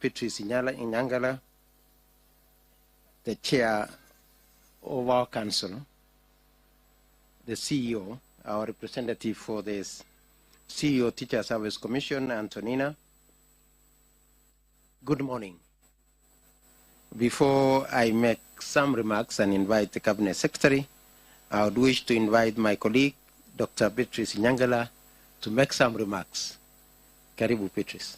Kcse, the chair of our council, the CEO, our representative for this CEO Teacher Service Commission, Antonina. Good morning. Before I make some remarks and invite the Cabinet Secretary, I would wish to invite my colleague, Dr. Beatrice Nyangala, to make some remarks. Karibu, Beatrice.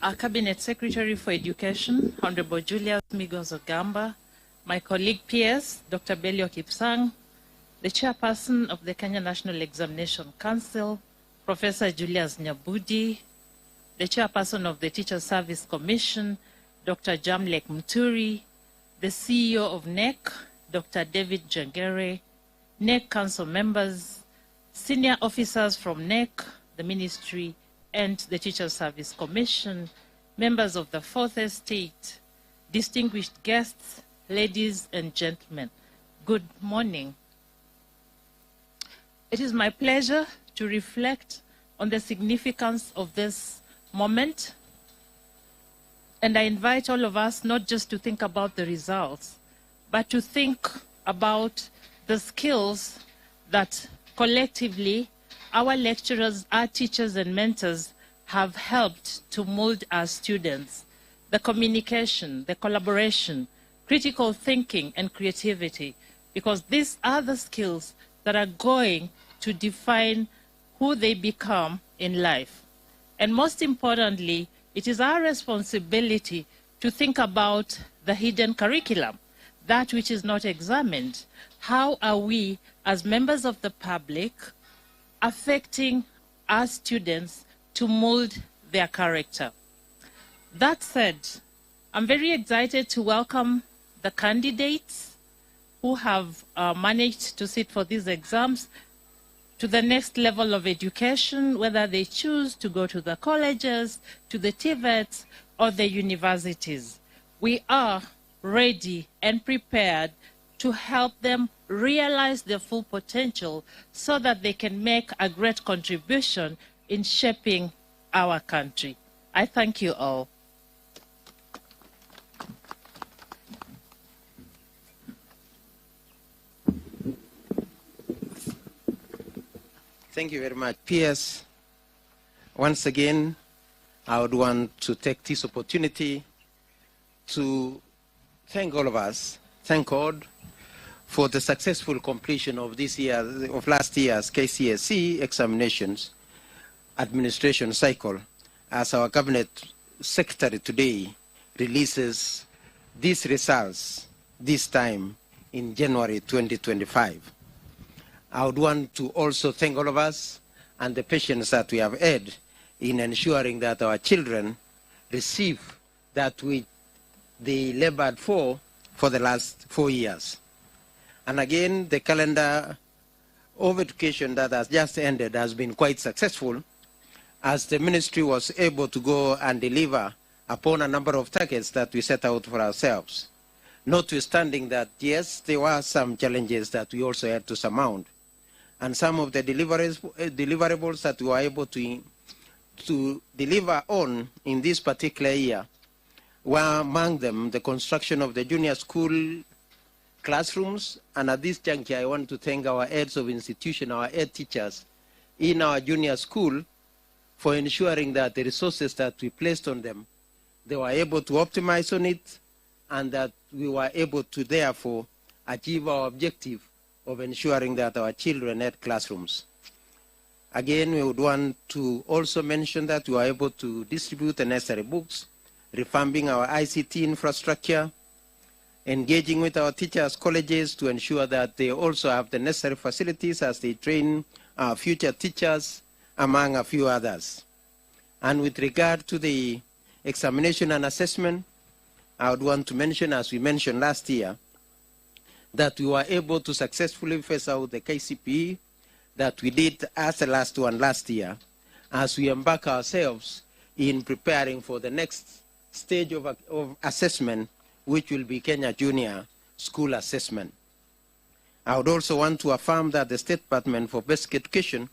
Our Cabinet Secretary for Education, Honorable Julius Migos Ogamba, my colleague PS, Dr. Belio Kipsang'S, the Chairperson of the Kenya National Examination Council, Professor Julius Nyabudi, the Chairperson of the Teacher Service Commission, Dr. Jamlek Muturi, the CEO of NEC, Dr. David Jangere, NEC Council members, senior officers from NEC, the Ministry, and the Teacher Service Commission, members of the Fourth Estate, distinguished guests, ladies and gentlemen, good morning. It is my pleasure to reflect on the significance of this moment, and I invite all of us not just to think about the results, but to think about the skills that collectively our lecturers, our teachers and mentors have helped to mold our students. The communication, the collaboration, critical thinking and creativity, because these are the skills that are going to define who they become in life. And most importantly, it is our responsibility to think about the hidden curriculum, that which is not examined. How are we, as members of the public, affecting our students to mold their character? That said, I'm very excited to welcome the candidates who have managed to sit for these exams to the next level of education, whether they choose to go to the colleges, to the TVETs, or the universities. We are ready and prepared to help them realize their full potential so that they can make a great contribution in shaping our country. I thank you all. Thank you very much, PS. Once again, I would want to take this opportunity to thank all of us, thank God for the successful completion of last year's Kcse examinations administration cycle, as our Cabinet Secretary today releases these results this time in January 2025. I would want to also thank all of us and the patience that we have had in ensuring that our children receive that which they labored for the last 4 years. And again, the calendar of education that has just ended has been quite successful, as the ministry was able to go and deliver upon a number of targets that we set out for ourselves. Notwithstanding that, yes, there were some challenges that we also had to surmount. And some of the deliverables that we were able to deliver on in this particular year were among them the construction of the junior school classrooms. And at this juncture, I want to thank our heads of institution, our head teachers in our junior school for ensuring that the resources that we placed on them, they were able to optimize on it, and that we were able to therefore achieve our objective of ensuring that our children had classrooms. Again, we would want to also mention that we were able to distribute the necessary books, revamping our ICT infrastructure, engaging with our teachers' colleges to ensure that they also have the necessary facilities as they train our future teachers, among a few others. And with regard to the examination and assessment, I would want to mention, as we mentioned last year, that we were able to successfully phase out the KCPE that we did as the last one last year, as we embark ourselves in preparing for the next stage of assessment, which will be Kenya Junior School Assessment. I would also want to affirm that the State Department for Basic Education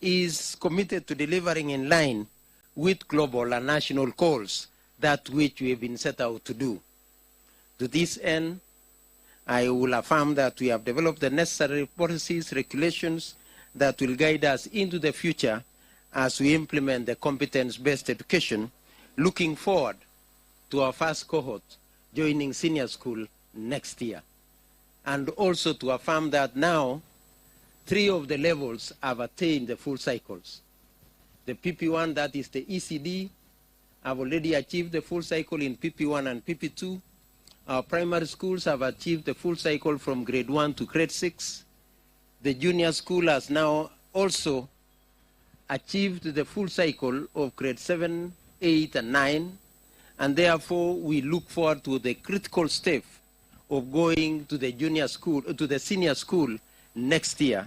is committed to delivering in line with global and national goals, that which we have been set out to do. To this end, I will affirm that we have developed the necessary policies, regulations that will guide us into the future as we implement the competence-based education, looking forward to our first cohort joining senior school next year. And also to affirm that now 3 of the levels have attained the full cycles. The PP1, that is the ECD, have already achieved the full cycle in PP1 and PP2. Our primary schools have achieved the full cycle from grade 1 to grade 6. The junior school has now also achieved the full cycle of grade 7, 8, and 9. And therefore, we look forward to the critical step of going to the junior school, to the senior school next year.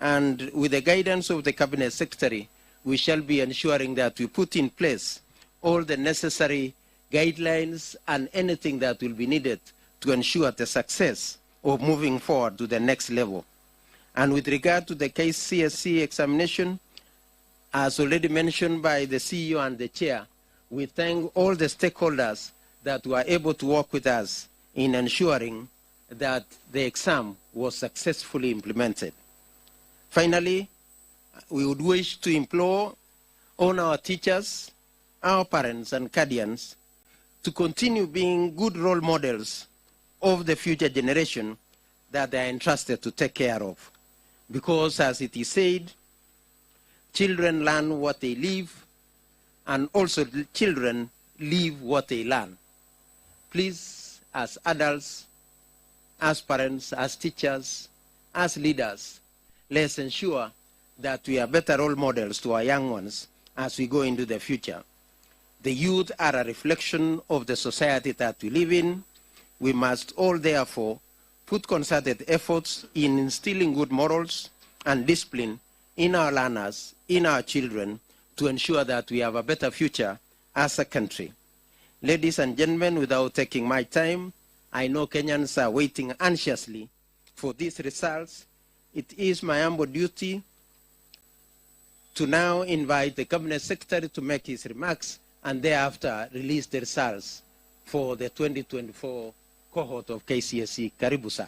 And with the guidance of the Cabinet Secretary, we shall be ensuring that we put in place all the necessary guidelines and anything that will be needed to ensure the success of moving forward to the next level. And with regard to the Kcse examination, as already mentioned by the CEO and the Chair, we thank all the stakeholders that were able to work with us in ensuring that the exam was successfully implemented. Finally, we would wish to implore on our teachers, our parents and guardians to continue being good role models of the future generation that they are entrusted to take care of. Because as it is said, children learn what they live, and also children live what they learn. Please, as adults, as parents, as teachers, as leaders, let's ensure that we are better role models to our young ones as we go into the future. The youth are a reflection of the society that we live in. We must all therefore put concerted efforts in instilling good morals and discipline in our learners, in our children, to ensure that we have a better future as a country. Ladies and gentlemen, without taking my time, I know Kenyans are waiting anxiously for these results. It is my humble duty to now invite the Cabinet Secretary to make his remarks and thereafter release the results for the 2024 cohort of Kcse. Karibu, sir.